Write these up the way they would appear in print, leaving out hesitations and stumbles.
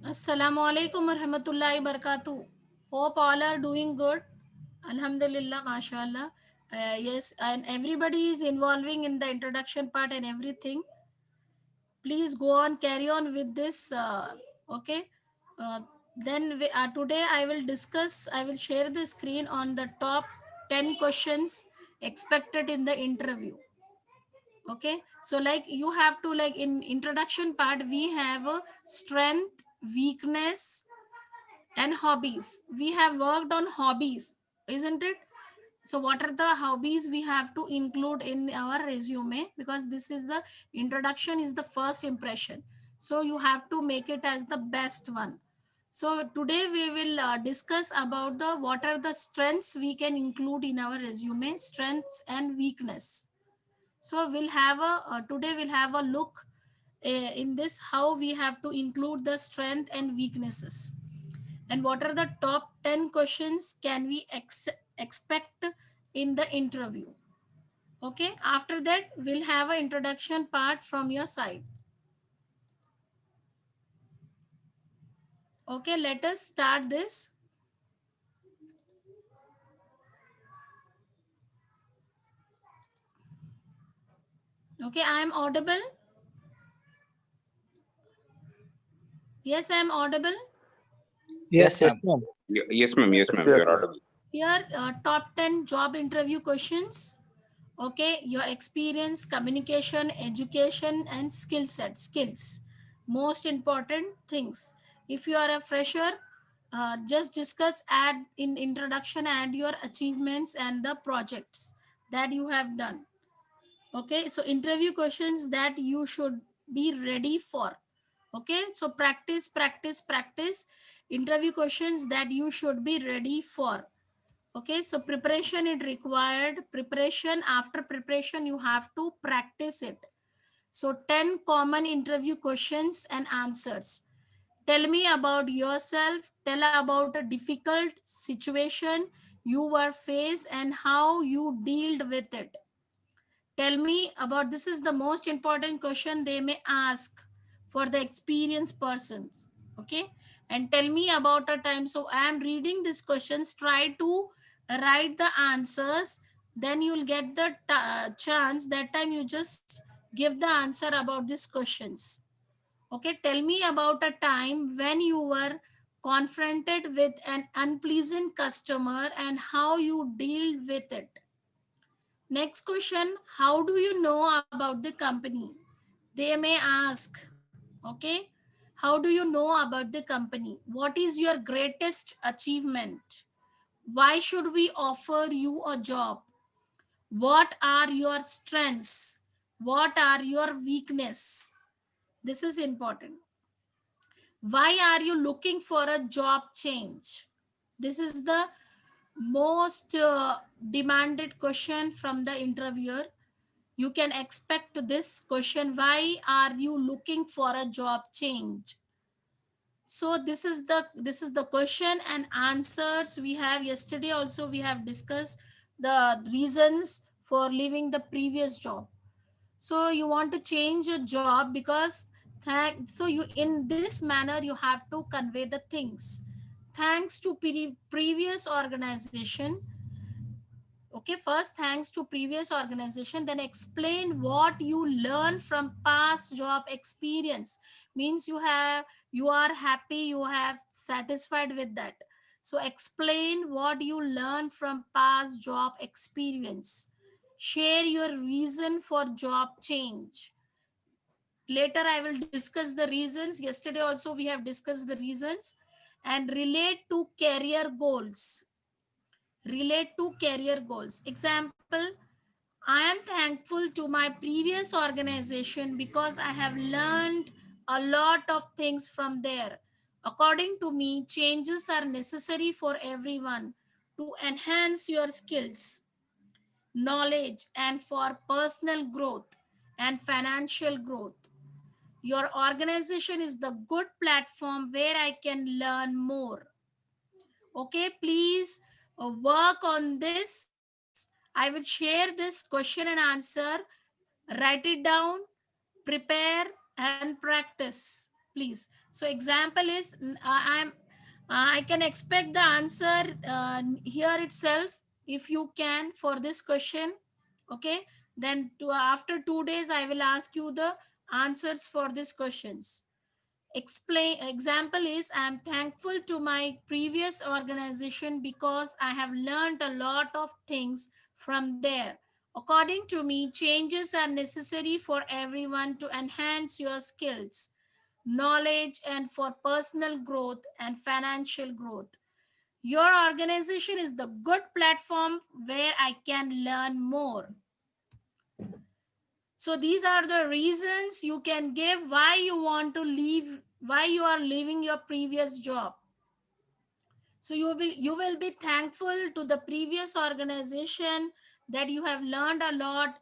Assalamu alaikum warahmatullahi wabarakatuh. Hope all are doing good. Alhamdulillah, mashallah. Yes, and everybody is involving in the introduction part and everything. Please go on, carry on with this. Okay. Uh, Today I will share the screen on the top 10 questions expected in the interview. Okay, so like you have to, like in introduction part we have a strength, weakness and hobbies. We have worked on hobbies, isn't it? So what are the hobbies we have to include in our resume, because this is the introduction, is the first impression, so you have to make it as the best one. So today we will discuss about the what are the strengths we can include in our resume, strengths and weakness. So we'll have a today we'll have a look in this how we have to include the strength and weaknesses, and what are the top 10 questions can we expect in the interview. Okay, after that we'll have an introduction part from your side. Okay, let us start this. Okay, I am audible. Yes, I am audible. Yes, Yes, ma'am. ma'am. Yes, ma'am. Yes, ma'am. Yes, You're ma'am. audible. Here top 10 job interview questions. Okay, your experience, communication, education and skills, most important things. If you are a fresher, just discuss, add in introduction, add your achievements and the projects that you have done. Okay, so interview questions that you should be ready for. Okay, so practice interview questions that you should be ready for. Okay, so preparation it required, preparation, after preparation you have to practice it. So 10 common interview questions and answers. Tell me about yourself, tell about a difficult situation you were faced and how you dealt with it. Tell me about, this is the most important question they may ask for the experienced persons. Okay, and tell me about a time. So I am reading these questions, try to write the answers, then you'll get the chance, that time you just give the answer about these questions. Okay, tell me about a time when you were confronted with an unpleasant customer and how you deal with it. Next question, how do you know about the company? They may ask, okay? How do you know about the company? What is your greatest achievement? Why should we offer you a job? What are your strengths? What are your weakness? This is important. Why are you looking for a job change? This is the most demanded question from the interviewer. You can expect this question, why are you looking for a job change? So this is the question and answers we have. Yesterday also we have discussed the reasons for leaving the previous job. So you want to change your job because so you, in this manner you have to convey the things. Thanks to previous organization. Okay, first thanks to previous organization, then explain what you learn from past job experience. Means you are happy, you have satisfied with that. So explain what you learn from past job experience. Share your reason for job change. Later I will discuss the reasons. Yesterday also we have discussed the reasons. And relate to career goals. Example, I am thankful to my previous organization because I have learned a lot of things from there. According to me, changes are necessary for everyone to enhance your skills, knowledge, and for personal growth and financial growth. Your organization is the good platform where I can learn more. Okay, please work on this. I will share this question and answer. Write it down, prepare and practice. please. So example is I can expect the answer here itself if you can for this question. Okay, then after 2 days I will ask you the answers for these questions. Explain example is I am thankful to my previous organization because I have learned a lot of things from there. According to me, changes are necessary for everyone to enhance your skills, knowledge, and for personal growth and financial growth. Your organization is the good platform where I can learn more. So these are the reasons you can give why you want to leave, why you are leaving your previous job. So you will be thankful to the previous organization that you have learned a lot.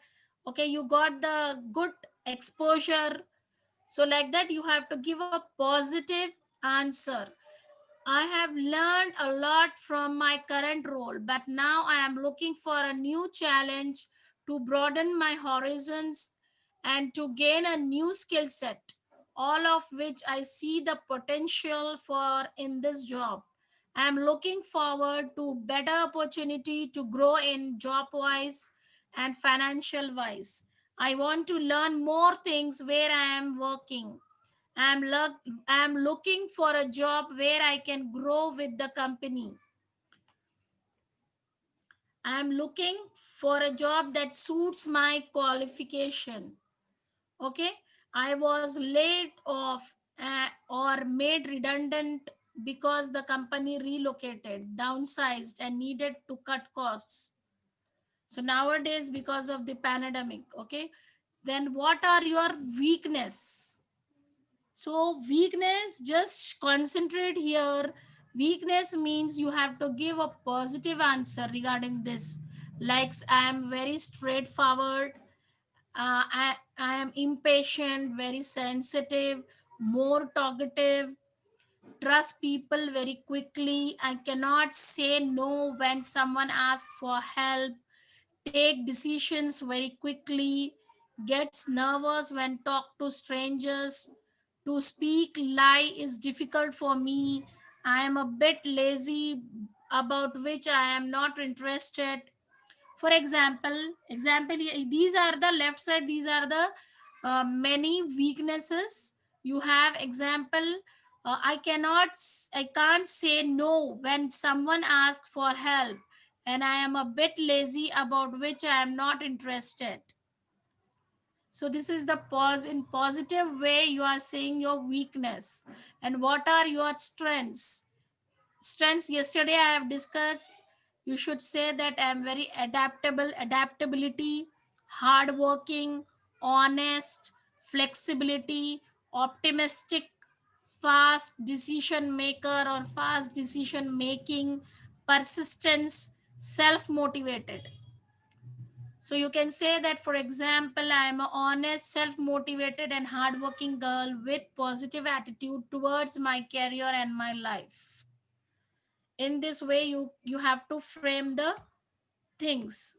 Okay, you got the good exposure. So like that you have to give a positive answer. I have learned a lot from my current role, but now I am looking for a new challenge to broaden my horizons and to gain a new skill set, all of which I see the potential for in this job. I am looking forward to better opportunity to grow in job wise and financial wise. I want to learn more things where I am working. I'm looking for a job where I can grow with the company. I'm looking for a job that suits my qualification. Okay, I was laid off or made redundant because the company relocated, downsized, and needed to cut costs. So nowadays, because of the pandemic, okay, then what are your weakness? So weakness, just concentrate here. Weakness means you have to give a positive answer regarding this. Like I am very straightforward. I am impatient, very sensitive, more talkative, trust people very quickly. I cannot say no when someone asks for help, take decisions very quickly, gets nervous when talk to strangers, to speak lie is difficult for me. I am a bit lazy about which I am not interested. For example, these are the left side, these are the many weaknesses you have. Example, I can't say no when someone asks for help, and I am a bit lazy about which I am not interested. So this is the pause in positive way you are saying your weakness. And what are your strengths? Strengths, yesterday I have discussed. You should say that I am very adaptable, adaptability, hardworking, honest, flexibility, optimistic, fast decision maker or fast decision making, persistence, self motivated. So you can say that, for example, I am a honest, self motivated, and hardworking girl with positive attitude towards my career and my life. In this way you have to frame the things.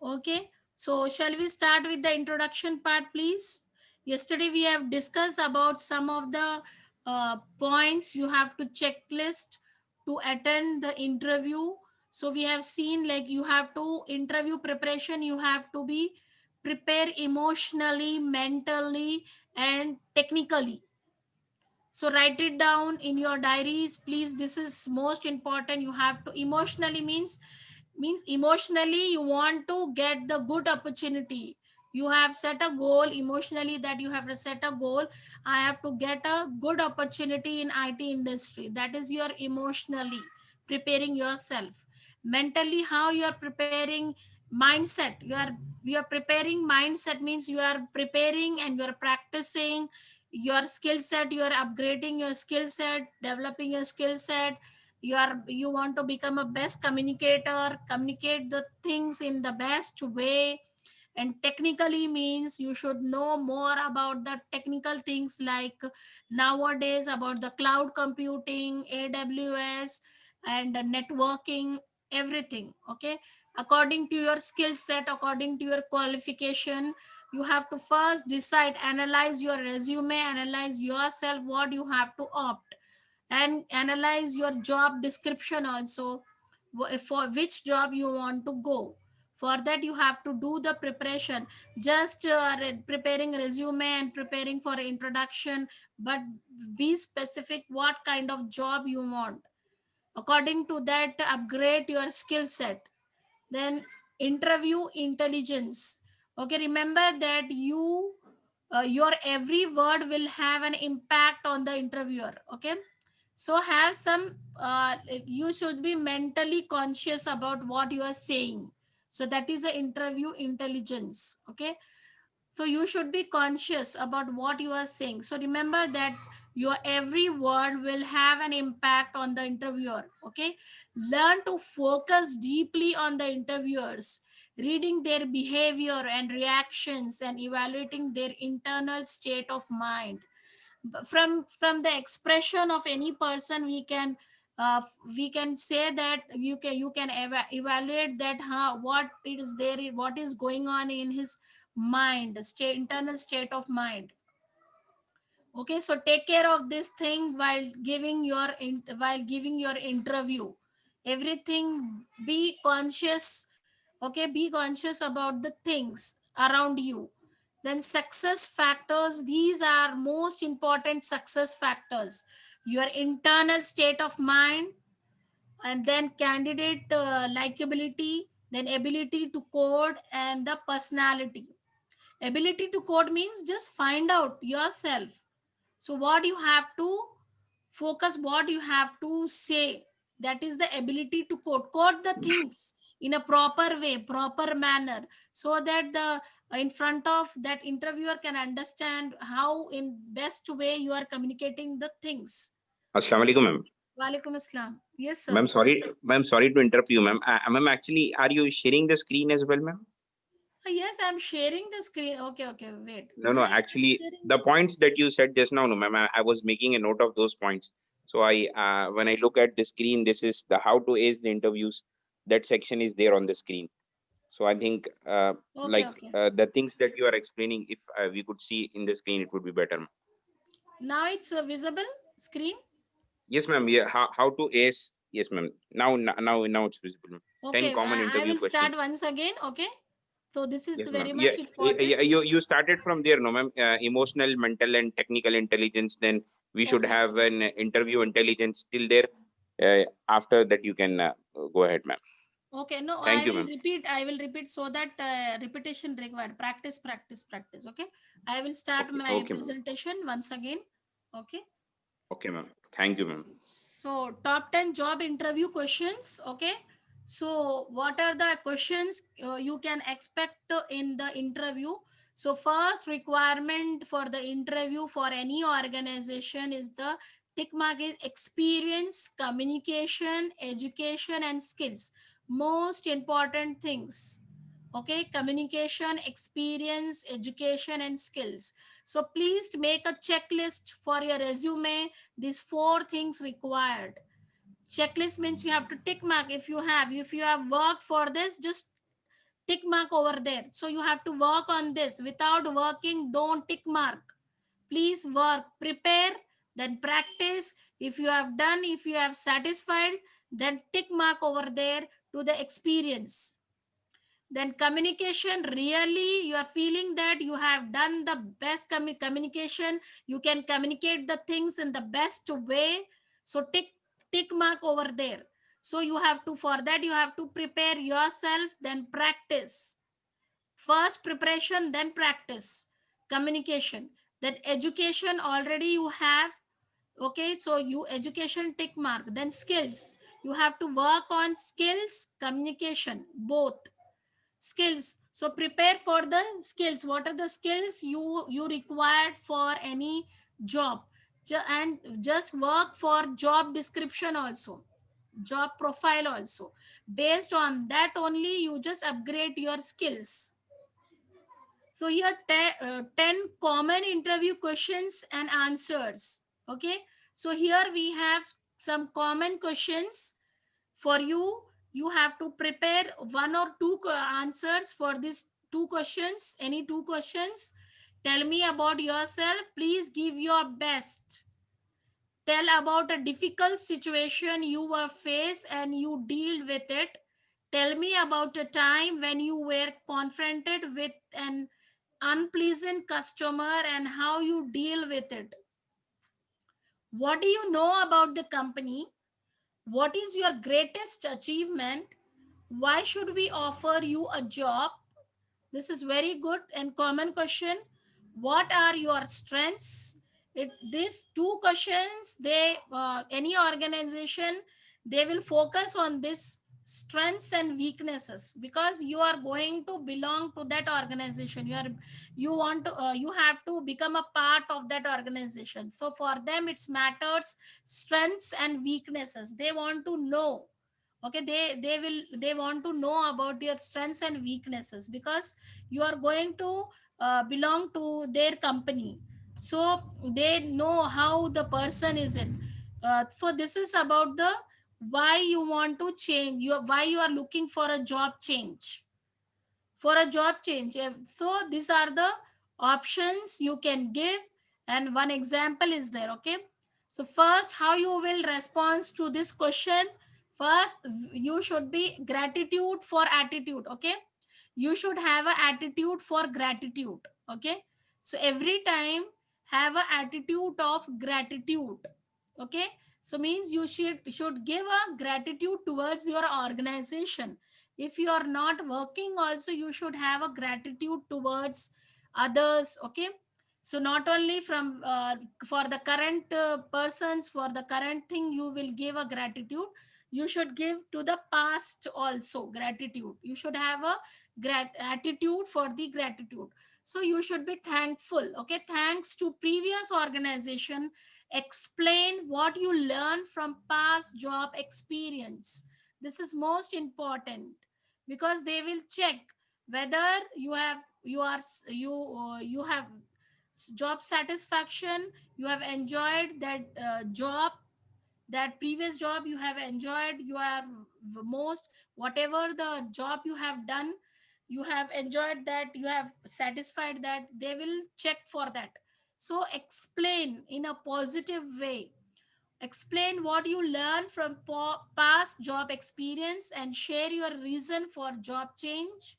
Okay, so shall we start with the introduction part, please? Yesterday we have discussed about some of the points you have to checklist to attend the interview. So we have seen, like, you have to interview preparation, you have to be prepared emotionally, mentally, and technically. So write it down in your diaries, please. This is most important. You have to emotionally means emotionally you want to get the good opportunity. You have set a goal emotionally, that you have to set a goal. I have to get a good opportunity in IT industry. That is your emotionally preparing yourself. Mentally, how you are preparing mindset. You are preparing mindset means you are preparing and you are practicing your skill set, you are upgrading your skill set, developing your skill set. You want to become a best communicator, communicate the things in the best way. And technically means you should know more about the technical things, like nowadays about the cloud computing, AWS, and networking, everything. Okay, according to your skill set, according to your qualification, you have to first decide, analyze your resume, analyze yourself, what you have to opt, and analyze your job description also, for which job you want to go. For that you have to do the preparation, just preparing resume and preparing for introduction, but be specific what kind of job you want. According to that, upgrade your skill set. Then interview intelligence. Okay, remember that your every word will have an impact on the interviewer. Okay, so have some you should be mentally conscious about what you are saying. So that is the interview intelligence. Okay, so you should be conscious about what you are saying. So remember that your every word will have an impact on the interviewer. Okay. Learn to focus deeply on the interviewers, reading their behavior and reactions and evaluating their internal state of mind. From the expression of any person, we can say that you can evaluate that how what it is there, what is going on in his mind, state, internal state of mind. Okay, so take care of this thing while giving while giving your interview. Everything, be conscious. Okay, be conscious about the things around you. Then success factors, these are most important success factors: your internal state of mind, and then candidate likability, then ability to code, and the personality. Ability to code means just find out yourself. So what you have to focus, what you have to say, that is the ability to code the things in a proper way, proper manner, so that the in front of that interviewer can understand how in best way you are communicating the things. Assalamu alaikum, ma'am. Walaikum assalam. Yes, sir. Ma'am, sorry to interrupt you, ma'am. Ma'am, actually, are you sharing the screen as well, ma'am? Yes, I'm sharing the screen. Okay, okay, wait. No, actually, Sharing. the points that you said just now, no, ma'am, I was making a note of those points. So when I look at the screen, this is the how to ace the interviews. That section is there on the screen. So I think, Okay, okay. the things that you are explaining, if we could see in the screen, it would be better, ma'am. Now it's a visible screen. Yes, ma'am. Yeah, how to ace? Yes, ma'am. Now it's visible, ma'am. 10 Okay, common I interview will start questions. once again. Okay, so this is Yes, ma'am. very Yeah, much important. you started from there, no, ma'am. Emotional, mental, and technical intelligence. Then we should Okay, have an interview intelligence till there. After that, you can go ahead, ma'am. okay. No, Thank I you, will ma'am. repeat. I will repeat so that repetition required. Practice, practice, practice. Okay, I will start Okay, my okay, ma'am. presentation once again. Okay. Okay, ma'am. Thank you, ma'am. So top 10 job interview questions. Okay. So what are the questions you can expect in the interview? So first requirement for the interview for any organization is the tick mark is experience, communication, education, and skills. Most important things. Okay, communication, experience, education, and skills. So please make a checklist for your resume. These four things required. Checklist means you have to tick mark. If you have worked for this, just tick mark over there. So you have to work on this. Without working, don't tick mark. Please work, prepare, then practice. If you have done, if you have satisfied, then tick mark over there to the experience. Then communication, really you are feeling that you have done the best communication, you can communicate the things in the best way. So tick mark over there. So you have to, for that you have to prepare yourself, then practice. First preparation, then practice. Communication, then education already you have. Okay, so you education tick mark. Then skills, you have to work on skills, communication, both skills. So prepare for the skills. What are the skills you required for any job? And just work for job description also, job profile also. Based on that only you just upgrade your skills. So here 10 common interview questions and answers. Okay, so here we have some common questions for you. You have to prepare one or two answers for this Two questions, any two questions. Tell me about yourself. Please give your best. Tell about a difficult situation you were faced and you dealt with it. Tell me about a time when you were confronted with an unpleasant customer and how you deal with it. What do you know about the company? What is your greatest achievement? Why should we offer you a job? This is very good and common question. What are your strengths? These two questions, they any organization, they will focus on this strengths and weaknesses, because you are going to belong to that organization. You want to you have to become a part of that organization. So for them it's matters strengths and weaknesses. They want to know. Okay, they want to know about their strengths and weaknesses, because you are going to belong to their company. So they know how the person is it. So this is about the why you want to change, why you are looking for a job change, for a job change. So these are the options you can give, and one example is there. Okay, so first, how you will respond to this question. First, you should be gratitude for attitude. Okay, you should have a attitude for gratitude. Okay, so every time have a attitude of gratitude. Okay, so means you should give a gratitude towards your organization. If you are not working also, you should have a gratitude towards others. Okay, so not only from for the current persons, for the current thing you will give a gratitude, you should give to the past also gratitude. You should have a attitude for the gratitude. So you should be thankful. Okay, thanks to previous organization. Explain what you learned from past job experience. This is most important, because they will check whether you have job satisfaction, you have enjoyed that job, that previous job you have enjoyed, you are most, whatever the job you have done, you have enjoyed that, you have satisfied that, they will check for that. So explain in a positive way. Explain what you learn from past job experience and share your reason for job change,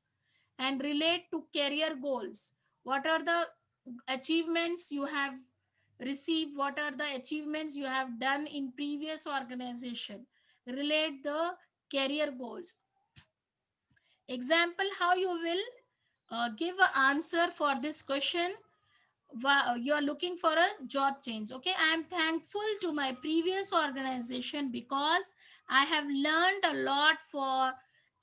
and relate to career goals. What are the achievements you have received? What are the achievements you have done in previous organization? Relate the career goals. Example, how you will give an answer for this question. You are looking for a job change. Okay, I am thankful to my previous organization because I have learned a lot for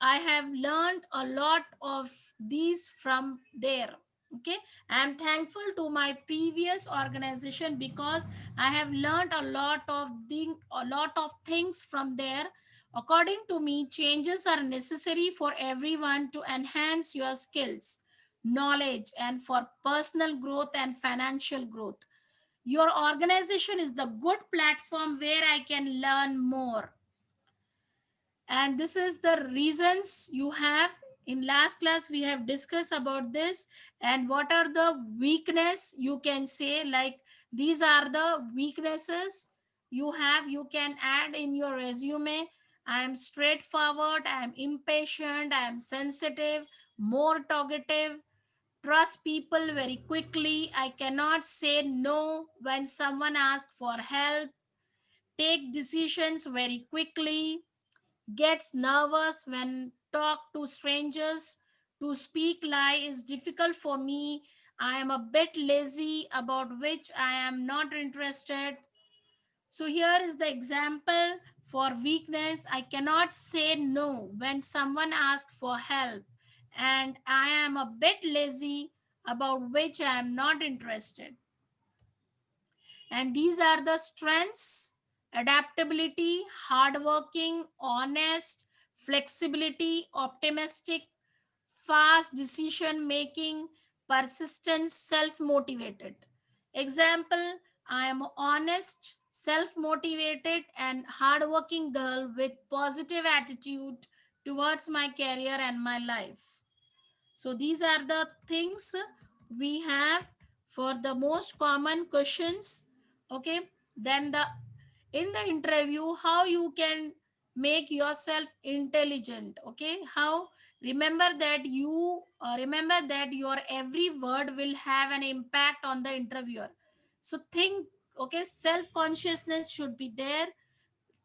I have learned a lot of these from there. Okay, I am thankful to my previous organization because I have learned a lot of things from there. According to me, changes are necessary for everyone to enhance your skills, knowledge, and for personal growth and financial growth. Your organization is the good platform where I can learn more. And this is the reasons you have. In last class we have discussed about this, and what are the weakness you can say, like these are the weaknesses you have, you can add in your resume. I am straightforward, I am impatient, I am sensitive, more talkative, trust people very quickly, I cannot say no when someone asks for help, take decisions very quickly, gets nervous when talk to strangers, to speak lie is difficult for me, I am a bit lazy about which I am not interested. So here is the example for weakness. I cannot say no when someone asks for help, and I am a bit lazy about which I am not interested. And these are the strengths: adaptability, hardworking, honest, flexibility, optimistic, fast decision making, persistence, self motivated. Example, I am honest, self motivated, and hardworking girl with positive attitude towards my career and my life. So these are the things we have for the most common questions. Okay, then the in the interview, how you can make yourself intelligent. Okay, how, remember that your every word will have an impact on the interviewer. So think, okay, self consciousness should be there.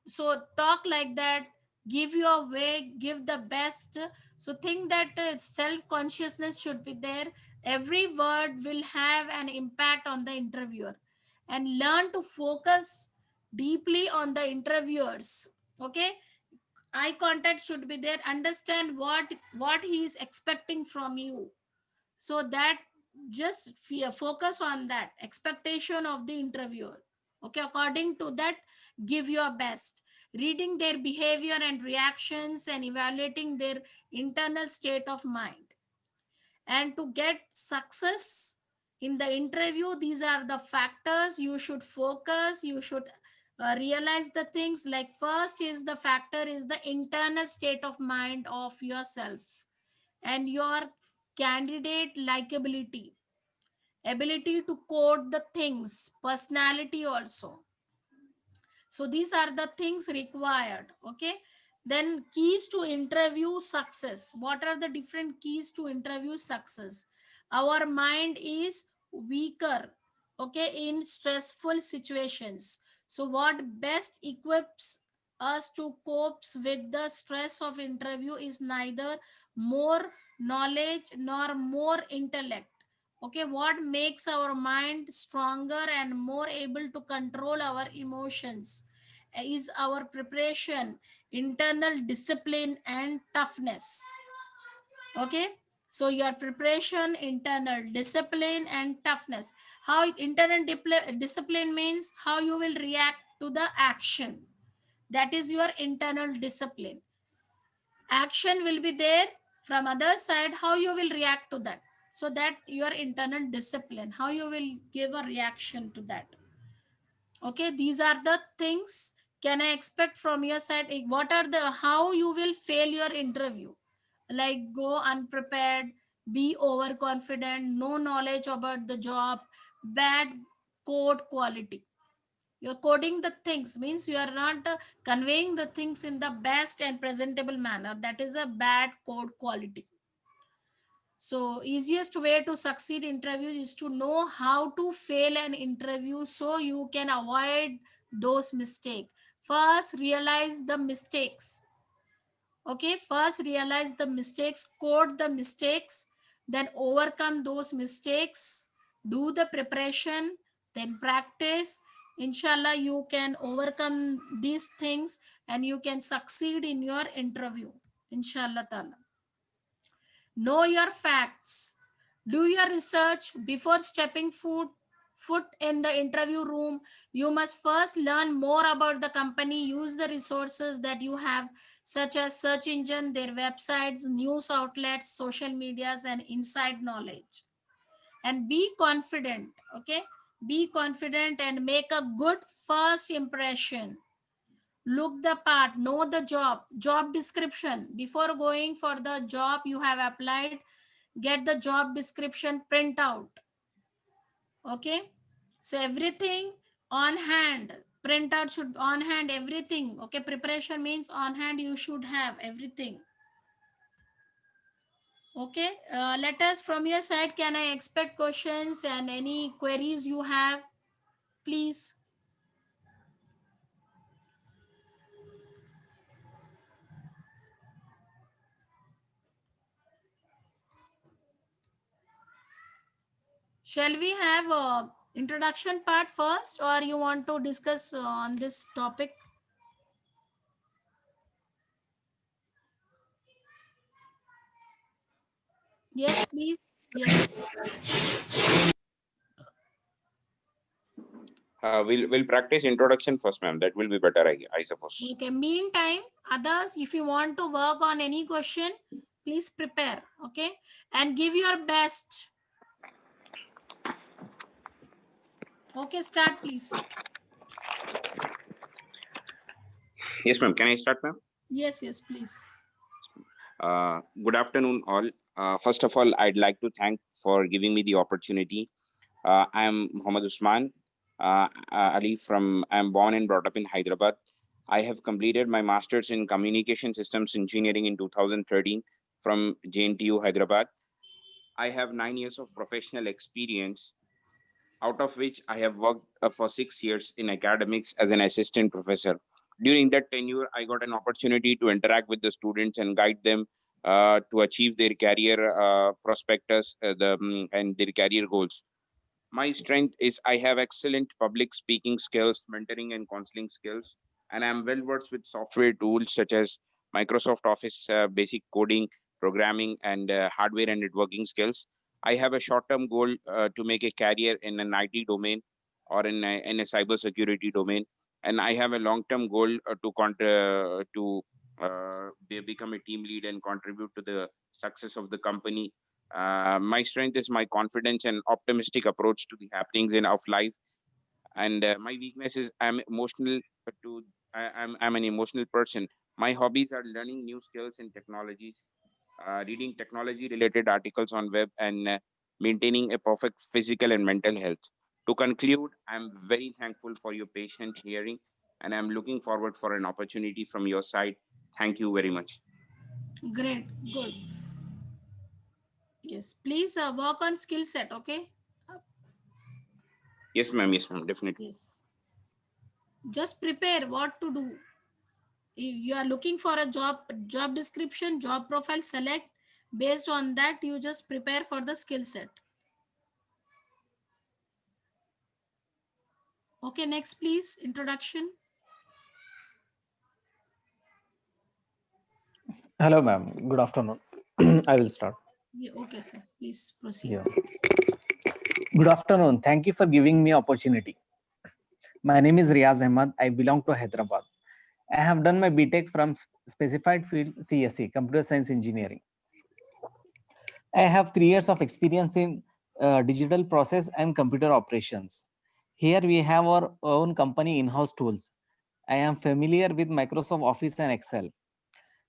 So talk like that, give your way, give the best. So think that self consciousness should be there. Every word will have an impact on the interviewer, and learn to focus deeply on the interviewers. Okay, eye contact should be there. Understand what he is expecting from you, so that just focus on that expectation of the interviewer. Okay, according to that, give your best, reading their behavior and reactions and evaluating their internal state of mind. And to get success in the interview, these are the factors you should focus. You should realize the things like, first is the factor is the internal state of mind of yourself and your candidate likability, ability to code the things, personality also. So these are the things required. Okay, then keys to interview success. What are the different keys to interview success? Our mind is weaker, okay, in stressful situations. So what best equips us to cope with the stress of interview is neither more knowledge nor more intellect. Okay, what makes our mind stronger and more able to control our emotions is our preparation, internal discipline and toughness. Okay, so your preparation, internal discipline and toughness. How internal discipline means how you will react to the action, that is your internal discipline. Action will be there from other side, how you will react to that, so that your internal discipline, how you will give a reaction to that. Okay, these are the things can I expect from your side. What are the, how you will fail your interview, like go unprepared, be overconfident, no knowledge about the job, bad code quality. You're coding the things means you are not conveying the things in the best and presentable manner, that is a bad code quality. So easiest way to succeed interview is to know how to fail an interview so you can avoid those mistakes. First realize the mistakes. Okay, first realize the mistakes, code the mistakes, then overcome those mistakes, do the preparation, then practice. Inshallah, you can overcome these things and you can succeed in your interview. Inshallah ta'ala. Know your facts. Do your research before stepping foot in the interview room. You must first learn more about the company. Use the resources that you have, such as search engine, their websites, news outlets, social medias, and inside knowledge. And be confident. Okay, be confident and make a good first impression. Look the part, know the job description. Before going for the job you have applied, get the job description print out. Okay, so everything on hand, print out should on hand, everything. Okay, preparation means on hand you should have everything. Okay, let us from your side, can I expect questions and any queries you have, please? Shall we have a introduction part first, or you want to discuss on this topic? Yes, please. Yes. We'll practice introduction first, ma'am. That will be better, I suppose. Okay. Meantime, others, if you want to work on any question, please prepare. Okay. And give your best. Okay. Start, please. Yes, ma'am. Can I start, ma'am? Yes. Yes, please. Good afternoon, all. First of all, I'd like to thank for giving me the opportunity. I'm Muhammad Usman Ali from. I'm born and brought up in Hyderabad. I have completed my master's in communication systems engineering in 2013 from JNTU Hyderabad. I have 9 years of professional experience, out of which I have worked for 6 years in academics as an assistant professor. During that tenure, I got an opportunity to interact with the students and guide them to achieve their career prospectus and their career goals. My strength is I have excellent public speaking skills, mentoring and counseling skills, and I'm well versed with software tools such as Microsoft Office, basic coding, programming, and hardware and networking skills. I have a short-term goal to make a career in an IT domain or in a cybersecurity domain, and I have a long-term goal to become a team lead and contribute to the success of the company. My strength is my confidence and optimistic approach to the happenings in of life, and my weakness is I'm emotional. I'm an emotional person. My hobbies are learning new skills and technologies, reading technology related articles on web, and maintaining a perfect physical and mental health. To conclude, I'm very thankful for your patient hearing, and I'm looking forward for an opportunity from your side. Thank you very much. Great, good. Yes, please work on skill set. Okay. Yes, ma'am, definitely. Yes. Just prepare what to do. If you are looking for a job description, job profile, select. Based on that, you just prepare for the skill set. Okay, next, please. Introduction. Hello, ma'am. Good afternoon. I will start. Yeah, okay, sir. Please proceed. Yeah. Good afternoon. Thank you for giving me opportunity. My name is Riaz Ahmad. I belong to Hyderabad. I have done my BTech from specified field CSE, Computer Science Engineering. I have 3 years of experience in digital process and computer operations. Here we have our own company in-house tools. I am familiar with Microsoft Office and Excel.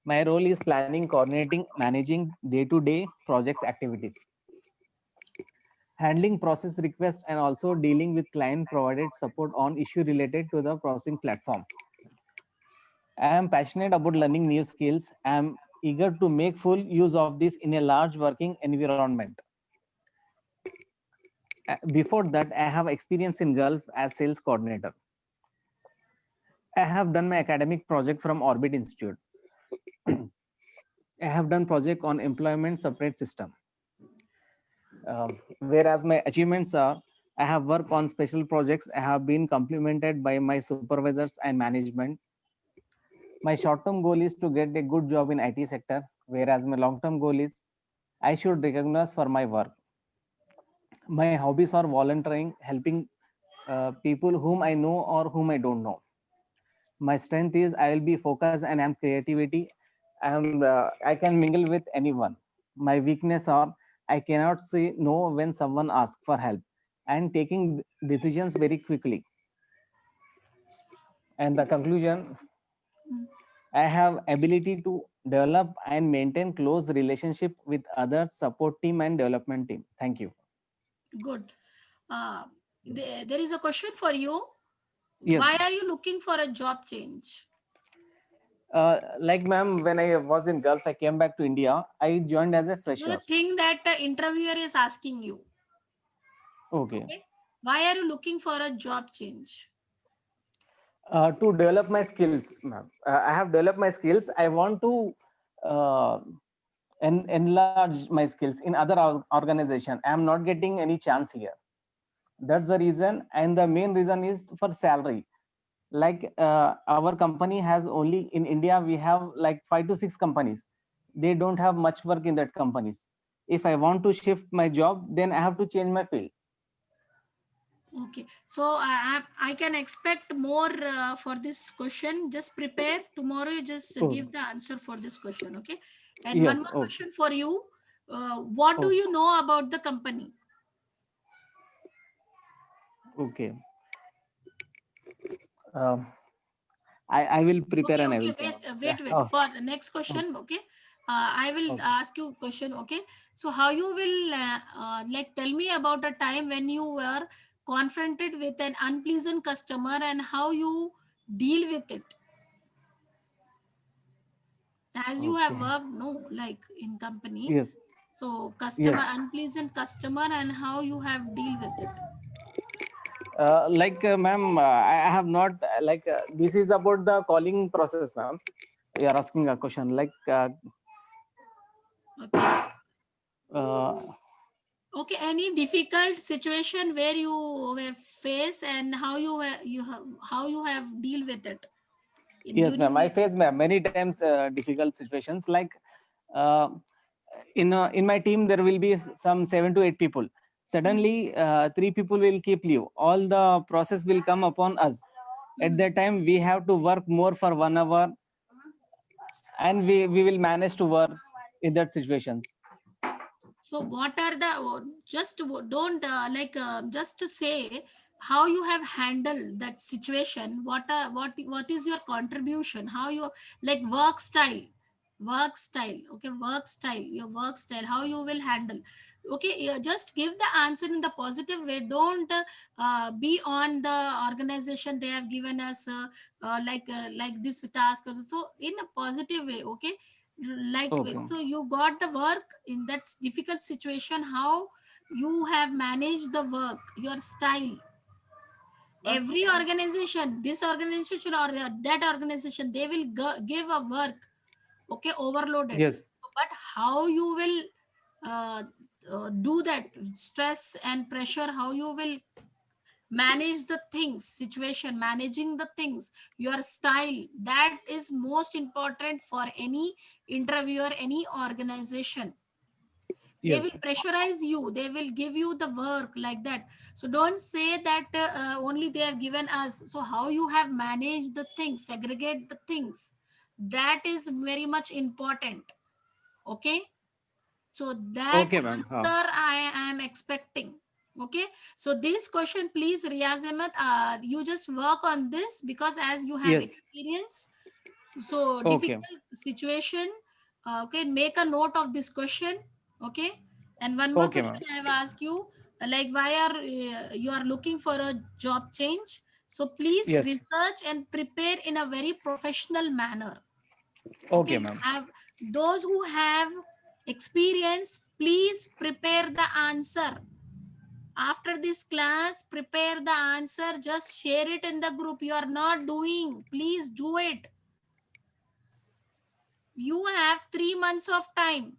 My role is planning, coordinating, managing day-to-day projects activities, handling process requests, and also dealing with client provided support on issue related to the processing platform. I am passionate about learning new skills. I am eager to make full use of this in a large working environment. Before that, I have experience in Gulf as sales coordinator. I have done my academic project from Orbit Institute. I have done project on employment separate system. Whereas my achievements are, I have worked on special projects. I have been complimented by my supervisors and management. My short-term goal is to get a good job in IT sector, whereas my long-term goal is I should recognize for my work. My hobbies are volunteering, helping people whom I know or whom I don't know. My strength is I will be focused and I'm creativity. I can mingle with anyone. My weakness are I cannot say no when someone asks for help and taking decisions very quickly. And the conclusion, I have ability to develop and maintain close relationship with other support team and development team. Thank you. Good. Uh, there is a question for you. Yes. Why are you looking for a job change? Like ma'am, when I was in Gulf, I came back to India. I joined as a So the fresher. thing that the interviewer is asking you. Okay. Okay. Why are you looking for a job change? To develop my skills, ma'am. I have developed my skills. I want to uh, enlarge my skills in other organization. I am not getting any chance here. That's the reason, and the main reason is for salary. Like our company has only in India we have like 5 to 6 companies. They don't have much work in that companies. If I want to shift my job, then I have to change my field. Okay, so I can expect more for this question. Just prepare tomorrow. You just Oh, give the answer for this question. Okay, and one yes. more Okay. question for you. What do Oh, you know about the company? okay. Um, I will prepare Okay, and I okay. will say, ma'am. Wait. Oh, For the next okay. question. Okay, I will Okay. ask you a question. Okay. So how you will like tell me about a time when you were confronted with an unpleasant customer and how you deal with it, as you have Okay. worked, no, like in company. Yes. So customer, Yes. unpleasant customer, and how you have deal with it. Ma'am, I have not this is about the calling process, ma'am. You are asking a question Okay. uh, Okay. Any difficult situation where you were faced and how you have how you have deal with it in yes, ma'am. during I your. face, ma'am, many times difficult situations. Uh, in my team, there will be some 7 to 8 people. Hmm. Suddenly, 3 people will keep leave. All the process will come upon us. At Hmm. that time, we have to work more for 1 hour, and we will manage to work in that situations. So what are the just don't just to say how you have handled that situation. What is your contribution? How you like work style. Okay, work style. Your work style. How you will handle. Okay, just give the answer in the positive way. Don't be on the organization they have given us like this task. So in a positive way. Okay, like Okay. so you got the work in that difficult situation, how you have managed the work, your style. Every organization, this organization or that organization, they will give a work, okay, overloaded. Yes. But how you will uh, do that stress and pressure, how you will manage the things, situation, managing the things, your style, that is most important for any interviewer, any organization. They Yes. will pressurize you, they will give you the work like that. So don't say that only they have given us. So how you have managed the things, segregate the things, that is very much important. Okay. So that Okay, ma'am. answer I am expecting. Okay. So this question, please, Riaz Ahmed, you just work on this because as you have Yes. experience, so Okay. difficult situation. Okay, make a note of this question. Okay. And one more Okay, question ma'am. I have asked you, like why are you are looking for a job change? So please Yes. research and prepare in a very professional manner. Okay, Okay, you ma'am. have those who have experience, please prepare the answer. After this class, prepare the answer, just share it in the group. You are not doing, please do it. You have 3 months of time.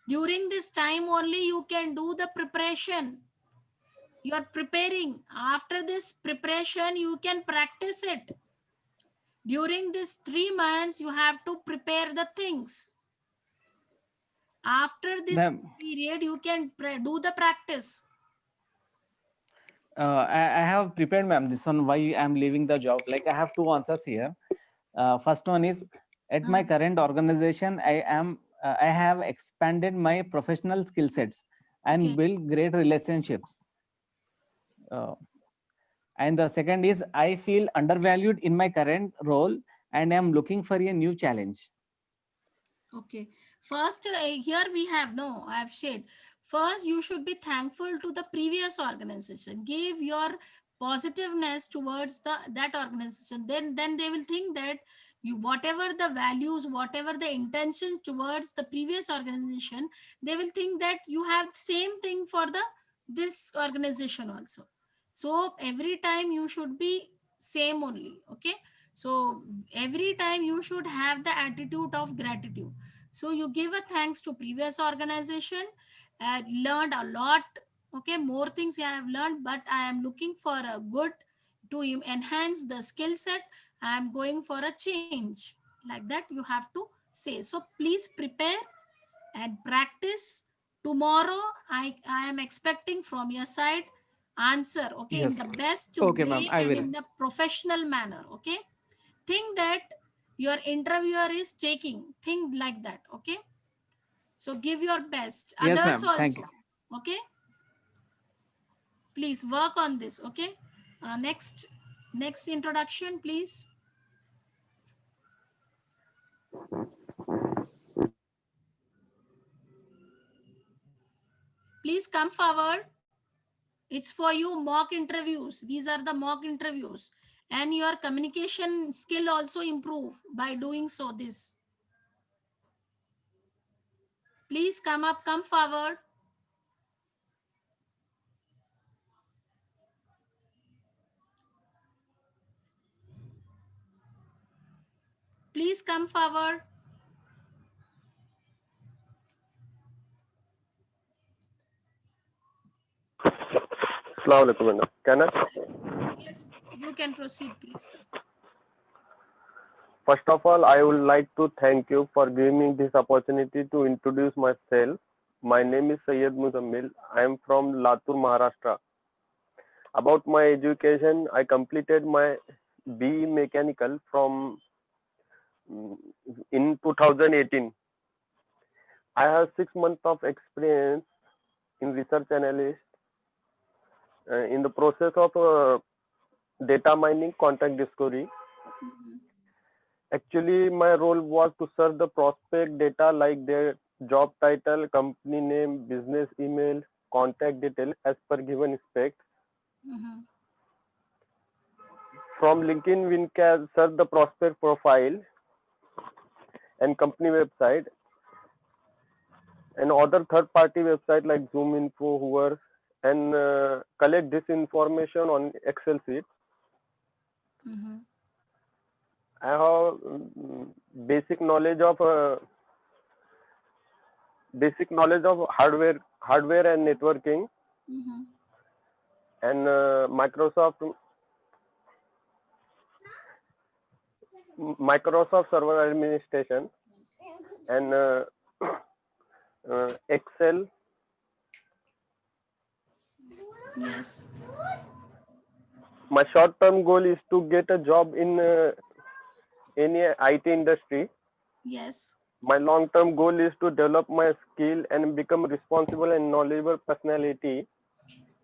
During this time only you can do the preparation. You are preparing. After this preparation you can practice it. During this 3 months you have to prepare the things. After this Ma'am, period you can do the practice. I have prepared, ma'am, this one why I'm leaving the job. Like I have two answers here. First one is at my Hmm. current organization, I have expanded my professional skill sets and Okay. built great relationships. Uh, and the second is I feel undervalued in my current role and I'm looking for a new challenge. Okay. First, here we have no, I have shared. First, you should be thankful to the previous organization. Give your positiveness towards that organization. Then they will think that you, whatever the values, whatever the intention towards the previous organization, they will think that you have same thing for the this organization also. So every time you should be same only. Okay. So every time you should have the attitude of gratitude. So you give a thanks to previous organization, learned a lot. Okay, more things I have learned, but I am looking for a good to enhance the skill set. I am going for a change. Like that you have to say. So please prepare and practice. Tomorrow I am expecting from your side answer, okay, in Yes. the best Okay, ma'am, way I and will. in the professional manner. Okay, think that your interviewer is taking, think like that. Okay, so give your best, Yes, others ma'am. Thank you. also. Okay, please work on this. Okay, next introduction please. Please come forward. It's for you, mock interviews. These are the mock interviews. And your communication skill also improve by doing so this. Please come up, come forward. Please come forward. Assalamu alaikum, madam. Can I? Yes, you can proceed, please. First of all, I would like to thank you for giving me this opportunity to introduce myself. My name is Syed Muzammil. I am from Latur, Maharashtra. About my education, I completed my BE Mechanical from in 2018. I have 6 months of experience in research analyst in the process of data mining, contact discovery. Mhm. Actually, my role was to search the prospect data like their job title, company name, business email, contact detail as per given spec. Mhm. From LinkedIn, we can search the prospect profile and company website and other third-party website like Zoom Info, Hoover, and collect this information on Excel sheet. Mhm. I have basic knowledge of hardware and networking, Mhm. and Microsoft Server Administration, and Excel. Yes. My short-term goal is to get a job in any IT industry. Yes. My long-term goal is to develop my skill and become responsible and knowledgeable personality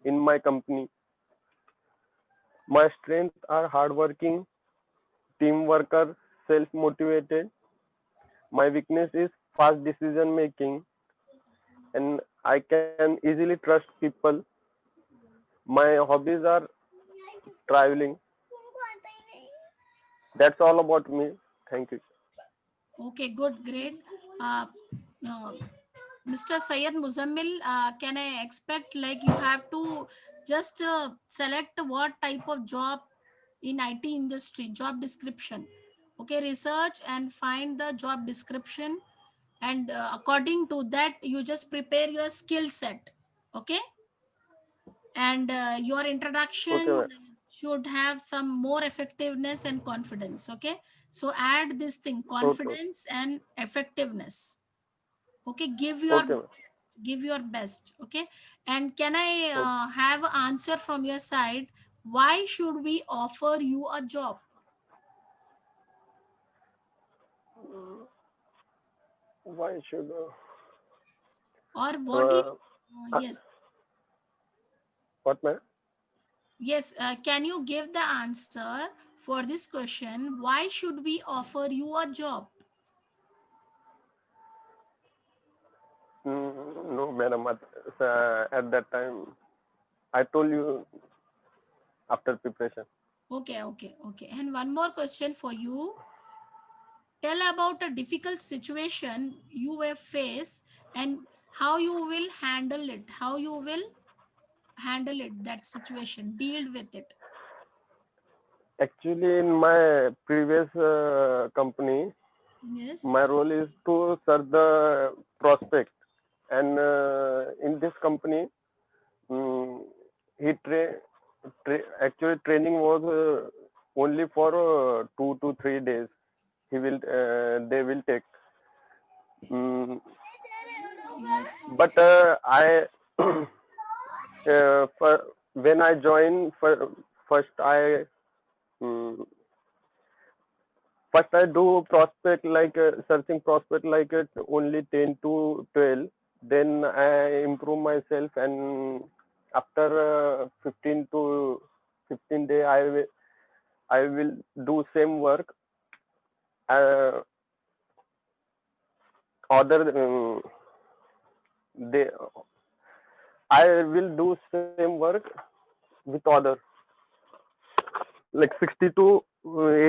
in my company. My strengths are hardworking, team worker, self-motivated. My weakness is fast decision making, and I can easily trust people. My hobbies are traveling. That's all about me. Thank you. Okay, good, great. Uh, uh, Mr. Syed Muzammil, can I expect like you have to just select what type of job in IT industry, job description. Okay, research and find the job description, and according to that, you just prepare your skill set. Okay, and your Okay, introduction ma'am. should have some more effectiveness and confidence. Okay, so add this thing, Okay. confidence and effectiveness. Okay, Okay, ma'am. give your best. Okay, and can I Okay. have an answer from your side, why should we offer you a job, Why should or what do you, uh, uh, yes, what, ma'am? yes, can you give the answer for this question, why should we offer you a job? No, madam. At that time, I told you after preparation. Okay, okay, okay. And one more question for you. Tell about a difficult situation you will face and how you will handle it. How you will handle it, that situation, deal with it. Actually, in my previous company, Yes. my role is to search the prospect, and in this company, um, he actually training was only for 2 to 3 days. They will take. Mm, Yes. but I when I joined first I mm, first I do prospect like searching prospect like only 10 to 12. Then I improve myself, and after 15 to 15 day I will do same work. Uh, other they I will do same work with other, like 60 to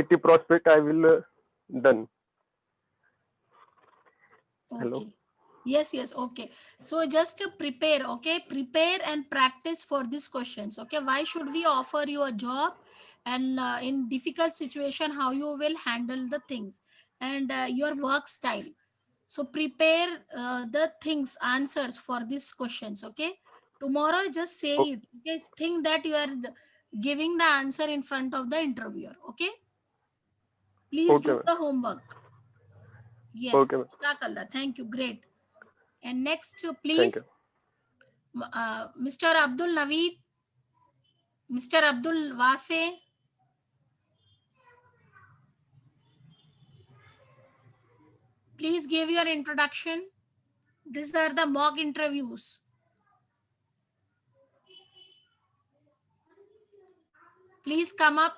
80 prospect I will done. Hello. Okay. Yes, yes, okay. So just to prepare, okay? Prepare and practice for these questions, okay? Why should we offer you a job? And in difficult situation, how you will handle the things and your work style. So prepare the things, answers for these questions, okay? Tomorrow, just say O- it. Okay? Think that you are giving the answer in front of the interviewer, okay? Please okay do ma'am. the homework. Yes, Okay ma'am. Jazakallah. Thank you. Great. And next, Thank you. please, Mr. Abdul Naveed, Mr. Abdul Wase, please give your introduction. These are the mock interviews. Please come up,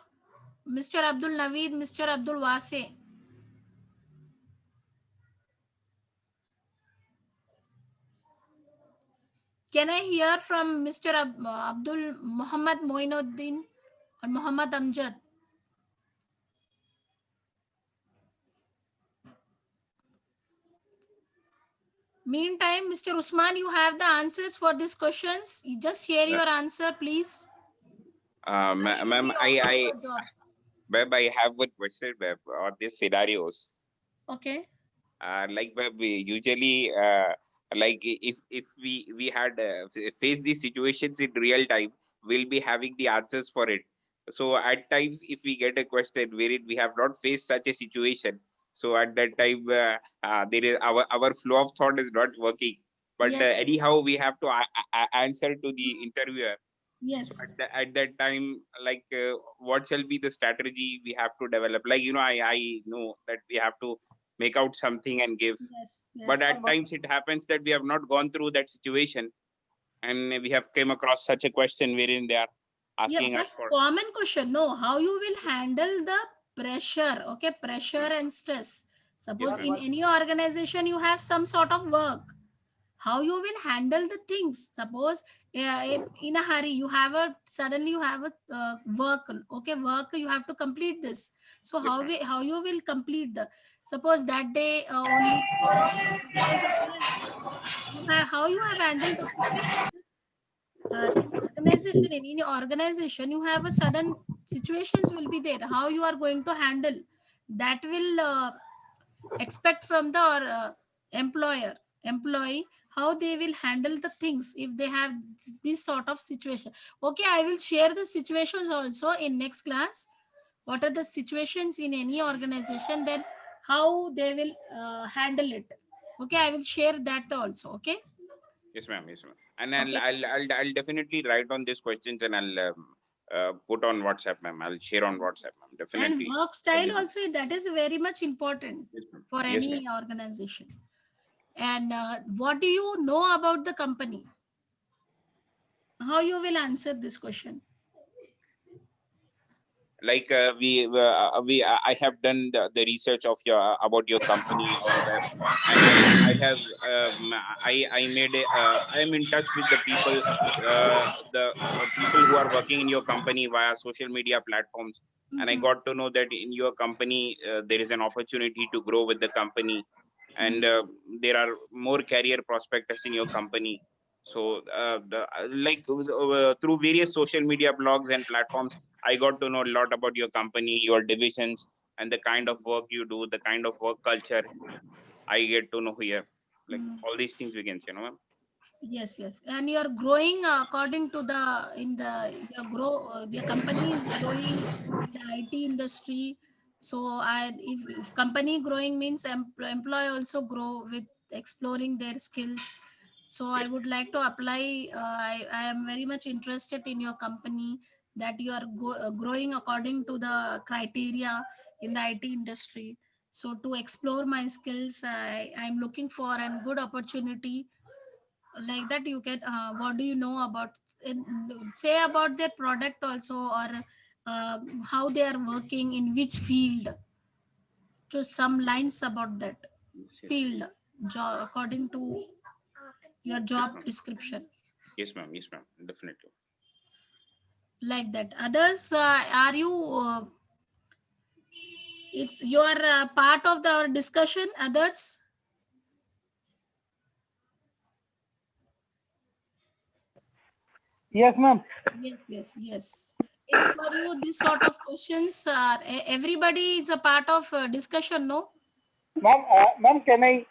Mr. Abdul Naveed, Mr. Abdul Wase. Can I hear from Mr. Abdul Muhammad Moinuddin or Muhammad Amjad? Meantime, Mr. Usman, you have the answers for these questions. You just share Uh, your answer, please. Why should Ma'am, we offer you a job? ma'am, I have one question, ma'am, on these scenarios. Okay. Like we usually like if we had faced these situations in real time, we'll be having the answers for it. So at times, if we get a question wherein we have not faced such a situation, so at that time there is our flow of thought is not working. But Yes. anyhow, we have to answer to the interviewer. So Yes. at that time, like what shall be the strategy we have to develop? Like I know that we have to make out something and give, Yes. but Yes. at times it happens that we have not gone through that situation, and we have came across such a question wherein they are Yeah, asking us that's for. common question. No, how you will handle the pressure? Okay, pressure and stress. Yes, Suppose ma'am. in any organization you have some sort of work. How you will handle the things? Suppose if in a hurry you have a suddenly you have a work. Okay, work you have to complete this. So Yes, ma'am. how you will complete the? Suppose that day only four of employees are less. How you have handled the situation? In organization, in any organization you have a sudden situations will be there, how you are going to handle that will expect from the employee, how they will handle the things if they have this sort of situation. Okay, I will share the situations also in next class. What are the situations in any organization, then how they will handle it. Okay, I will share that also. Okay. Yes, ma'am. Yes, ma'am. And Okay. I'll definitely write on these questions, and I'll put on WhatsApp, ma'am. I'll share on WhatsApp, ma'am. And Definitely. work All style these. also, that is very much important Yes, ma'am. for Yes, ma'am. any organization. And what do you know about the company? How you will answer this question? Like I have done the research of your about your company on web, and I have I made I am in touch with the people, people who are working in your company via social media platforms, and I Mhm, got to know that in your company there is an opportunity to grow with the company, and mhm, there are more career prospects in your company. So through various social media blogs and platforms, I got to know a lot about your company, your divisions, and the kind of work you do, the kind of work culture I get to know here. Like mhm. all these things we can say, no, ma'am? Yes, yes. And you are growing according to the in the your grow your company is growing in the IT industry. So if company growing means employee also grow with exploring their skills. So I Yes, would like to apply. I am very much interested in your company that you are growing according to the criteria in the IT industry. So to explore my skills, I am looking for a good opportunity like that. You can what do you know about say about their product also, or uh, how they are working in which field, to some lines about that yes, yes, field job according to your yes, job ma'am. description. Yes, ma'am. Yes, ma'am. Definitely. Like that. Others, are you? It's your part of the discussion. Others. Yes, ma'am. Yes, yes, yes. It's for you. This sort of questions. Everybody is a part of discussion. No. Ma'am, can I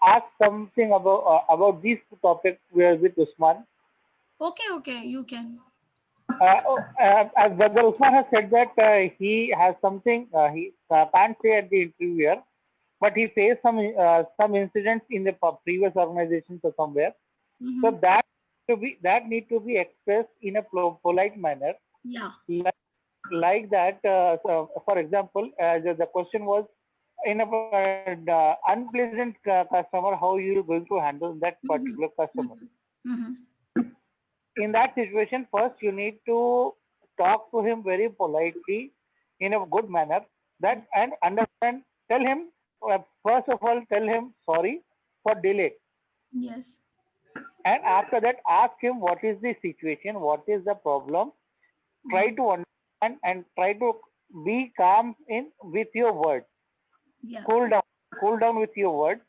ask something about this topic with Usman? Okay, okay. You can. As Brother Usman has said that he has something he can't say at the interviewer, but he faced some incidents in the previous organizations or somewhere. So Mm-hmm. that need to be expressed in a polite manner, Yeah. like that. So for example, the question was in a unpleasant customer, how you are going to handle that Mm-hmm. particular customer. Mm-hmm. Mm-hmm. In that situation, first you need to talk to him very politely in a good manner, that and understand. Tell him first of all, tell him sorry for delay, Yes. and after that, ask him what is the situation, what is the problem. Try Mm-hmm. to understand and try to be calm in with your words. Yeah. Cool down, cool down with your words.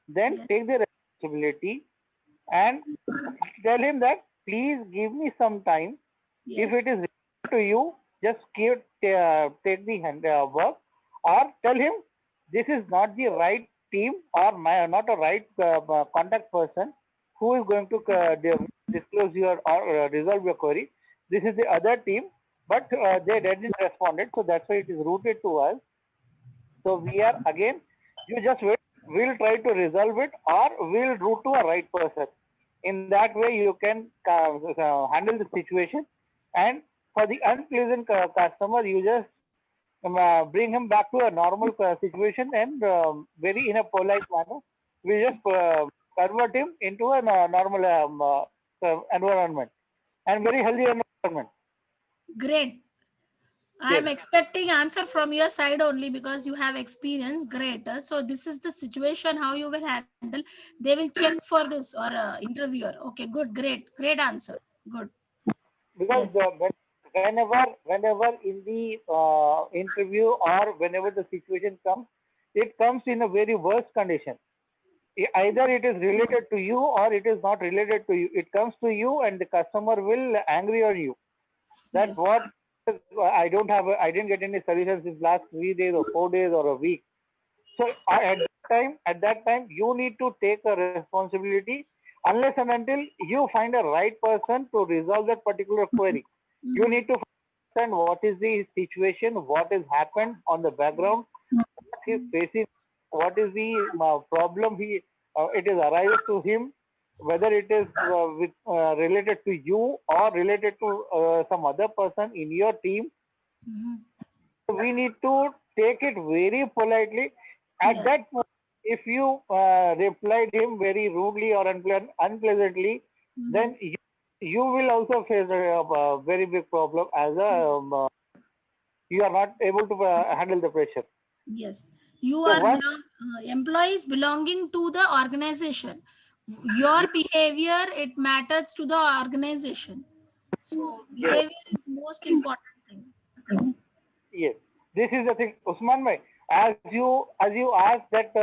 Then Yes. take the responsibility and tell him that please give me some time. If Yes. it is related to you, just take the work, or tell him this is not the right team or not a right contact person who is going to disclose your or resolve your query. This is the other team, but they didn't respond it, so that's why it is routed to us. So we are again, you just wait. We'll try to resolve it, or we'll route to a right person. In that way, you can handle the situation. And for the unpleasant customer, you just bring him back to a normal situation and very in a polite manner. We just convert him into a normal environment and very healthy environment. Great. I Yes. am expecting answer from your side only because you have experience. Great. So this is the situation how you will handle. They will check for this or interviewer. Okay, good, great answer. Good. Because Yes. whenever in the interview or whenever the situation comes, it comes in a very worst condition. Either it is related to you or it is not related to you. It comes to you and the customer will angry on you. That Yes. what I didn't get any solutions in last 3 days or 4 days or a week. So at that time, you need to take a responsibility unless and until you find a right person to resolve that particular query. You Mm-hmm. need to understand what is the situation, what has happened on the background, what he's facing, what is the problem it is arises to him, whether it is related to you or related to some other person in your team. Mm-hmm. We need to take it very politely. At Yes. that point, if you replied him very rudely or unpleasantly, Mm-hmm. then you will also face a very big problem as you are not able to handle the pressure. Yes. You So are once employees belonging to the organization. Your behavior it matters to the organization. So yes, behavior is most important thing. yes, this is the thing, Usman bhai. As you asked that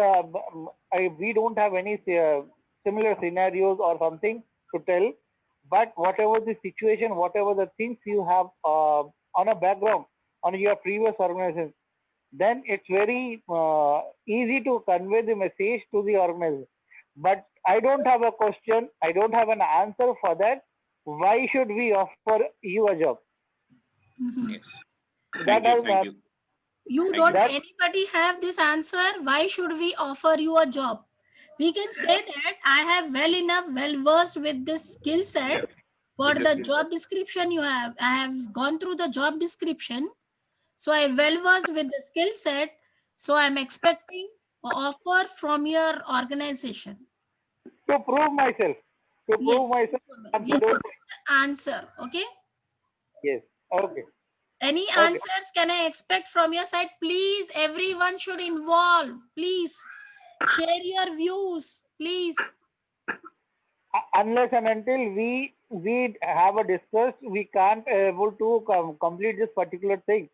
we don't have any similar scenarios or something to tell, but whatever the situation, whatever the things you have on a background on your previous organization, then it's very easy to convey the message to the organization. But I don't have a question, I don't have an answer for that. Why should we offer you a job? Mhm. Yes. That Thank you. has Thank you. You Thank you. don't that anybody have this answer. Why should we offer you a job? We can say that I have well enough, well versed with this skill set for With the the skill set. job description you have. I have gone through the job description. So I well versed with the skill set. So I'm expecting a offer from your organization. to prove myself, to prove Yes. myself, Yes, this confident. is the answer. Okay. Yes. Okay. Any Okay. answers can I expect from your side? Please, everyone should involve. Please share your views. Please. Unless and until we we have a discussed, we can't able to complete this particular thing,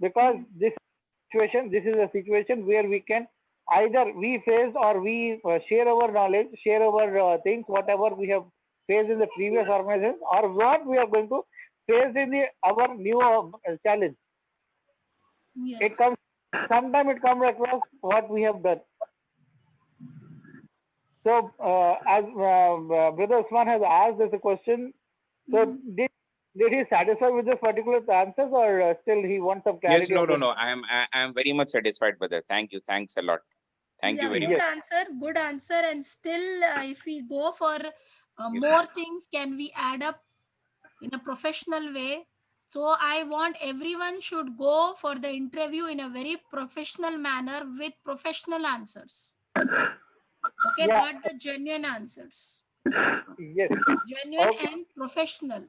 because this is a situation where we can either we face or we share our knowledge, share our things, whatever we have faced in the previous organizations, or what we are going to face in our new challenge. It Yes. comes, sometimes it comes across what we have done. So, as Brother Usman has asked us a question, so did he satisfy with this particular answers, or still he wants some Yes, clarity no, on no, this? no. I am very much satisfied, brother. Thank you. Thanks a lot. Thank you Yeah, very good much. Yes, answer, good answer. And still, if we go for more things, can we add up in a professional way? So I want everyone should go for the interview in a very professional manner with professional answers. Okay, yeah, not the genuine answers. yes. Genuine Okay, and professional.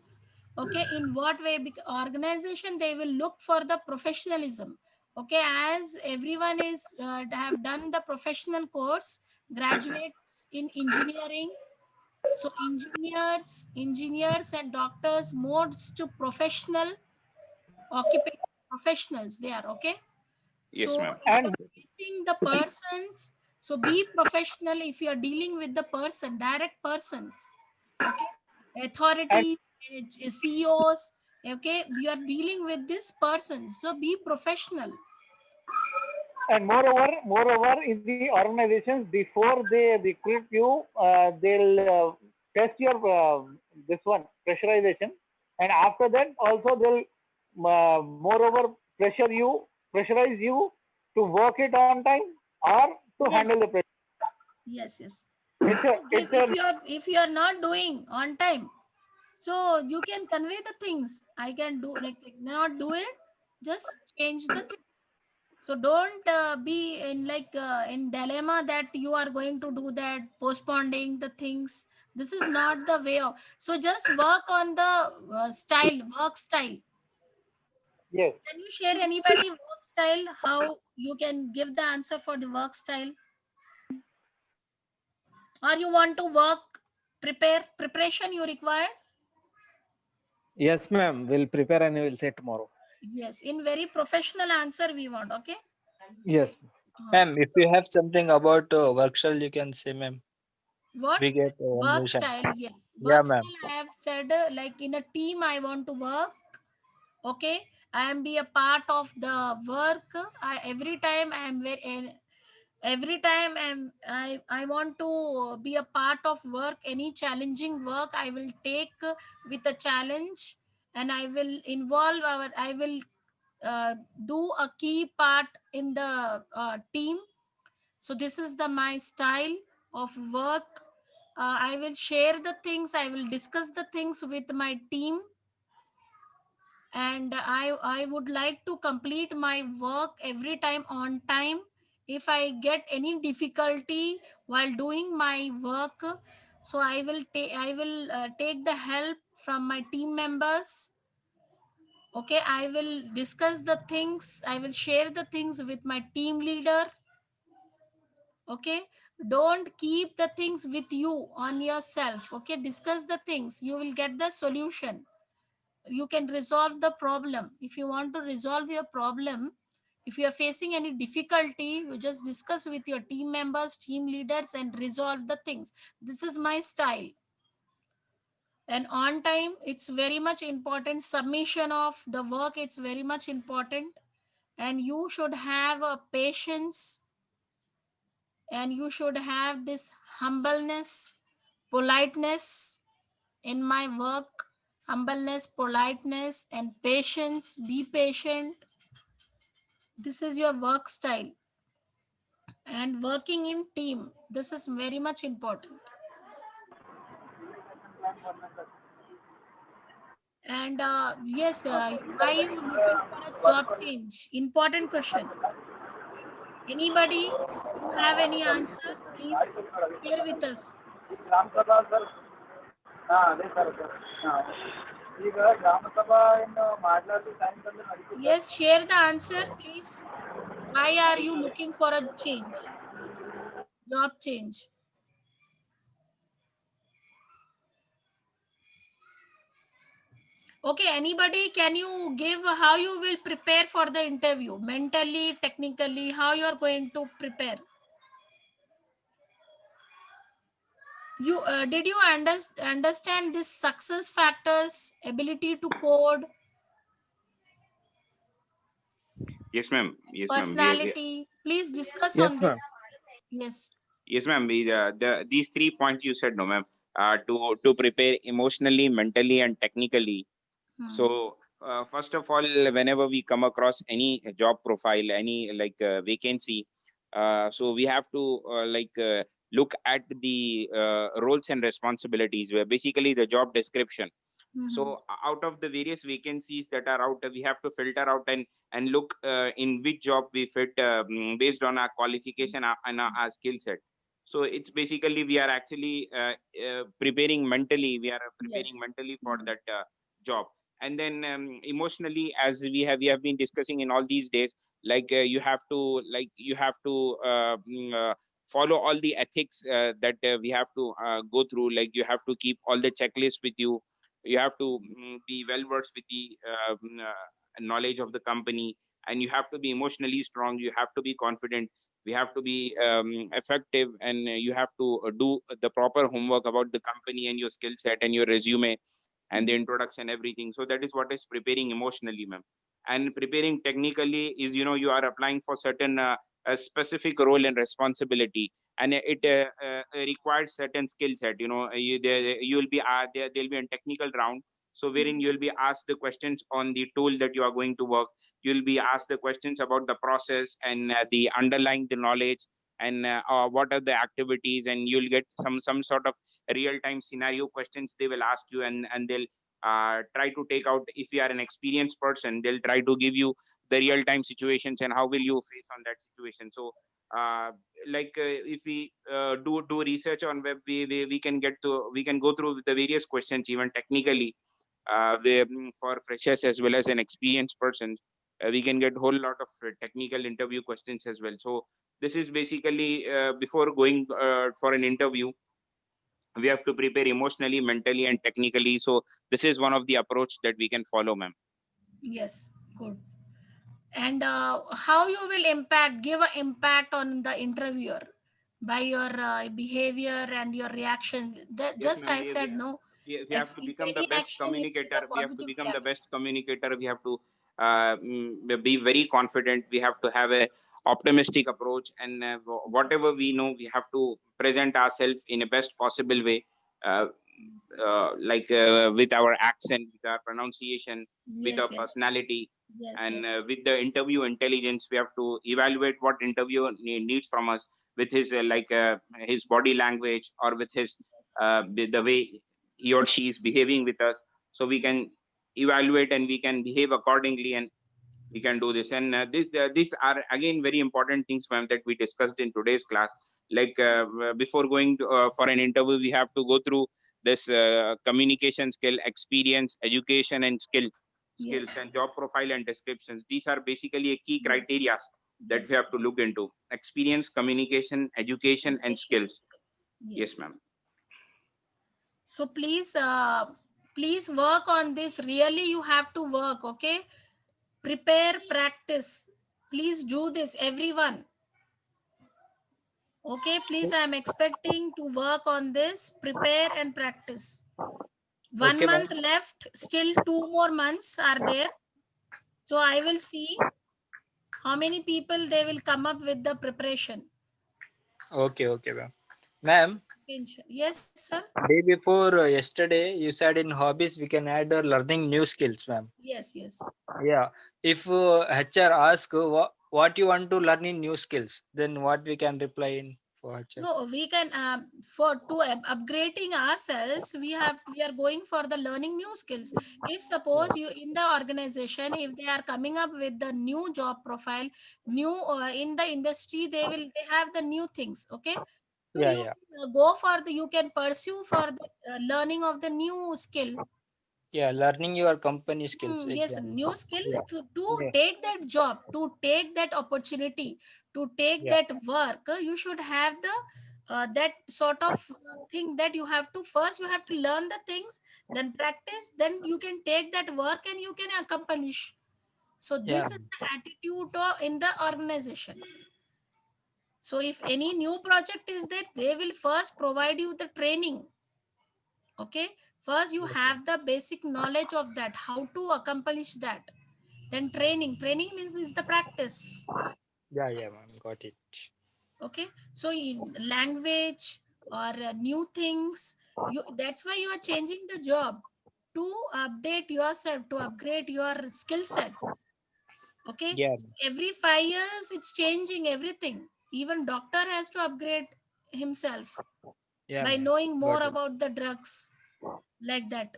Okay, in what way? Because organization, they will look for the professionalism. Okay, as everyone is have done the professional course, graduates in engineering, so engineers and doctors moves to professional occupation, professionals they are. Okay, Yes, so ma'am. if and you're facing the persons, so be professional. If you're dealing with the person, direct persons, okay, and authority, CEOs, okay, you are dealing with this person, so be professional. and moreover, in the organizations, before they recruit you, they'll test your this one pressurization, and after that also they'll moreover pressurize you to work it on time or to handle Yes, the pressure. yes, yes. It's a So give, it's a if you are not doing on time, so you can convey the things. I can do, like not do it, just change the things. So don't be in like in dilemma that you are going to do that, postponing the things. This is not the way of. So just work on the style, work style. yes. Can you share anybody work style? How you can give the answer for the work style? Or you want to work, preparation you require? Yes, ma'am. We'll prepare and we'll say tomorrow. Yes, in very professional answer we want. Okay. Yes. Ma'am, if you have something about work style, you can say, ma'am. What? We get one Work version. style, yes. Yeah, Work ma'am. style, I have said, like in a team, I want to work. Okay. I am be a part of the work. Every time I am very, every time I want to be a part of work. Any challenging work, I will take with a challenge, and I will involve I will do a key part in the team. So this is the my style of work. I will share the things, I will discuss the things with my team, and I would like to complete my work every time on time. If I get any difficulty while doing my work, so I will take the help from my team members. Okay, I will discuss the things, I will share the things with my team leader. Okay, don't keep the things with you on yourself. Okay, discuss the things, you will get the solution. You can resolve the problem. If you want to resolve your problem, if you are facing any difficulty, you just discuss with your team members, team leaders, and resolve the things. This is my style. And on time, it's very much important. Submission of the work, it's very much important. And you should have a patience, and you should have this humbleness, politeness in my work. Humbleness, politeness, and patience. Be patient. This is your work style. And working in team, this is very much important. And yes, why you looking for a job change? Important question. Anybody who have any answer, please share with us. ಗ್ರಾಮ ಸಭಾ sir, ಅದೇ sir ಈಗ ಗ್ರಾಮ ಸಭಾ ಇನ್ನು ಮಾಡ್ಲಾರ್ದು time ತಂದ್ರೆ ನಡೀತದೆ. Yes, share the answer, please. Why are you looking for a change? Job change. Okay, anybody, can you give how you will prepare for the interview? Mentally, technically, how you are going to prepare? You did you understand this success factors, ability to code, Yes, ma'am. Yes, ma'am. personality? Please discuss on Yes, ma'am. this. Yes. Yes, ma'am. These 3 points you said, no, ma'am. To prepare emotionally, mentally, and technically. Hmm. So, first of all, whenever we come across any job profile, any vacancy, so we have to look at the roles and responsibilities, where basically the job description. Mhm. So out of the various vacancies that are out, we have to filter out and look in which job we fit based on our qualification and our skill set. So it's basically we are actually preparing mentally. We are preparing Yes. mentally for Mhm. that job. And then emotionally, as we have been discussing in all these days, you have to follow all the ethics that we have to go through. Like you have to keep all the checklists with you. You have to be well versed with the knowledge of the company, and you have to be emotionally strong. You have to be confident. We have to be effective, and you have to do the proper homework about the company and your skill set and your resume and the introduction, everything. So that is what is preparing emotionally, ma'am. And preparing technically is, you are applying for certain a specific role and responsibility, and it requires certain skill set. You will be there'll be a technical round, so wherein you'll be asked the questions on the tool that you are going to work. You'll be asked the questions about the process and the underlying the knowledge, and what are the activities, and you'll get some sort of real time scenario questions they will ask you, and they'll try to take out, if you are an experienced person, they'll try to give you the real time situations and how will you face on that situation. So uh, if we do research on web, we can go through the various questions even technically, for freshers as well as an experienced person. We can get whole lot of technical interview questions as well. So this is basically before going for an interview, we have to prepare emotionally, mentally, and technically. So this is one of the approach that we can follow, ma'am. Yes. Good. And how you will give an impact on the interviewer by your behavior and your reaction. That Yes, just ma'am. I said no. We have to If become the any best action, you give communicator. a We have to positive become the reaction. best communicator. We have to be very confident. We have to have a optimistic approach, and whatever we know, we have to present ourselves in a best possible way. Uh, with our accent, with our pronunciation, with our Yes, yes, personality, yes, and yes, with the interview intelligence. We have to evaluate what interviewer needs from us with his his body language, or with his yes, the way he or she is behaving with us. So we can evaluate and we can behave accordingly, and we can do this. And these are again very important things, ma'am, that we discussed in today's class. Before going for an interview, we have to go through this communication skill, experience, education, and skills yes, and job profile and descriptions. These are basically a key yes, criteria that we yes. have to look into: experience, communication, education, and Education skills. skills. Yes, Yes. ma'am. So please work on this. Really, you have to work. Okay. Prepare, practice. Please do this, everyone. Okay, please, I am expecting to work on this. Prepare and practice. One Okay, ma'am. month left, still 2 more months are there. So I will see how many people they will come up with the preparation. Okay, okay, ma'am. Ma'am, Yes, sir. day before yesterday, you said in hobbies we can add learning new skills, ma'am. Yes, yes. Yeah. If HR ask what you want to learn in new skills, then what we can reply in for HR? No, we can for to upgrading ourselves. We are going for the learning new skills. If suppose you in the organization, if they are coming up with the new job profile, new in the industry, they have the new things. Okay, so Yeah, you yeah. go for the you can pursue for the learning of the new skill. Yeah, learning your company skills. Yes, Exam. new skill Yeah. to Yeah. take that job, to take that opportunity, to take Yeah. that work. You should have the that sort of thing that you have to first learn the things, then practice, then you can take that work and you can accomplish. So this Yeah. is the attitude in the organization. So if any new project is there, they will first provide you the training. Okay, first you have the basic knowledge of that, how to accomplish that. Then training means is the practice. Yeah, yeah, ma'am. Got it. Okay, so in language or new things, you, that's why you are changing the job, to update yourself, to upgrade your skill set. Okay, Yeah, every 5 years it's changing everything. Even doctor has to upgrade himself yeah, by ma'am. knowing more Got it. about the drugs, like that.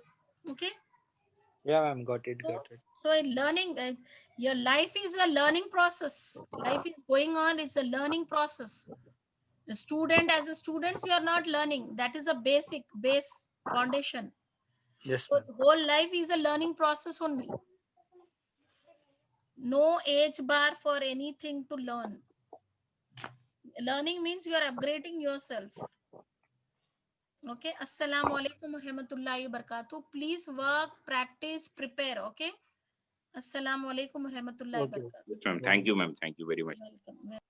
Okay, Yeah, ma'am. Got it. so Got it. so in learning, your life is a learning process. Life is going on, it's a learning process. The student, as a students, you are not learning, that is a base foundation. Yes, So ma'am. the whole life is a learning process only. No age bar for anything to learn. Learning means you are upgrading yourself. Okay, assalamu alaikum warahmatullahi wabarakatuh. Please work, practice, prepare. Okay, assalamu alaikum warahmatullahi Okay. wabarakatuh. Yes, ma'am. Thank you, ma'am. Thank you very much. Welcome.